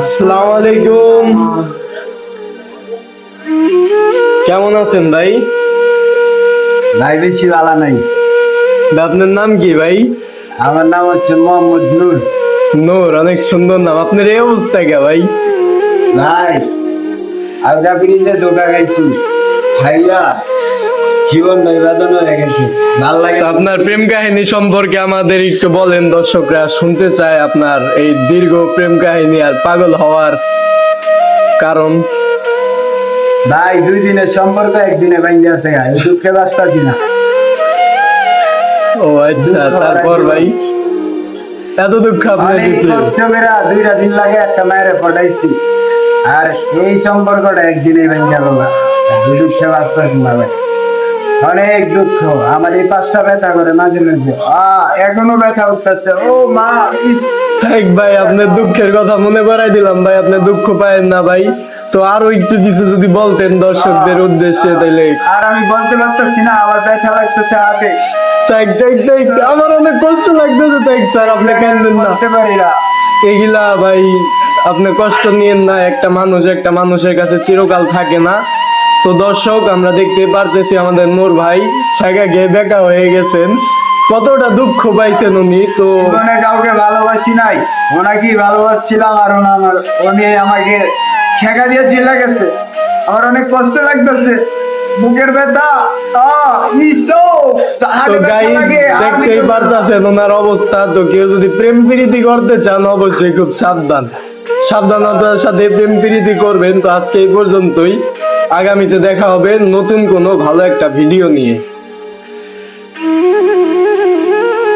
আসসালামু আলাইকুম। কেমন আছেন ভাই? ভাই বেশি ভালো নাই। আপনার নাম কি ভাই? আমার নাম হচ্ছে মোহাম্মদ নূর। নূর, অনেক সুন্দর নাম। আপনার এই অবস্থা কে ভাই? ভাই আলগা ব্রিজে ধোকা খাইছি, খাইয়া জীবন নির্বাচন হয়ে গেছে। ভাল লাগে। তো আপনার প্রেম কাহিনী সম্পর্কে আমাদের একটু বলেন, দর্শকরা শুনতে চায় আপনার এই দীর্ঘ প্রেম কাহিনী আর পাগল হওয়ার কারণ। ভাই 2 দিনের সম্পর্ক একদিনে ভেঙে গেছে, গায়ে দুঃখে বাঁচতাছি না। ও আচ্ছা, তারপর ভাই এত দুঃখ আপনার অনেক ভিতরে? কষ্ট করে 2টা দিন লাগে একটা মায়ের পটাইছি, আর এই সম্পর্কটা একদিনে ভেঙে গেল না। দুঃখে বাঁচতাছি না ভাই, অনেক দুঃখ। আমার এই 5টা ব্যথা করে মাঝে মাঝে, এখনো ব্যথা উঠতেছে। ও মা, ইস। শাইখ ভাই, আপনার দুঃখের কথা মনে করাই দিলাম ভাই, আপনি দুঃখ পায়েন না ভাই। তো আরো একটু কিছু যদি বলতেন দর্শকদের উদ্দেশ্যে তাইলে। আর আমি বলতে পারতেছি না, আমার ব্যথা লাগতেছে হাতে। শাইখ, আমার অনেক কষ্ট লাগতেছে তাই স্যার, আপনি কাঁদেন না। বলতে পারি না। এগুলা ভাই আপনি কষ্ট নিয়েন না, একটা মানুষের কাছে চিরকাল থাকে না। তো দর্শক, আমরা দেখতে পারতেছি আমাদের নূর ভাই ছাগা গিয়ে দেখা হয়ে গেছেন, কতটা দুঃখ পাইছেন উনি। তো জীবনে কাউকে ভালোবাসি নাই, ওনাকেই ভালোবাসছিলাম, আর উনি আমাকে ছেঁকা দিয়ে চলে গেছে। আমার অনেক কষ্ট লাগতেছে, বুকের ব্যথা। তো গাইস, দেখতেই পারতেছেন ওনার অবস্থা। তো কেউ যদি প্রেম প্রীতি করতে চান অবশ্যই খুব সাবধানতার সাথে প্রেম প্রীতি করবেন। তো আজকে এই পর্যন্তই, আগামীতে দেখা হবে নতুন কোনো ভালো একটা ভিডিও নিয়ে।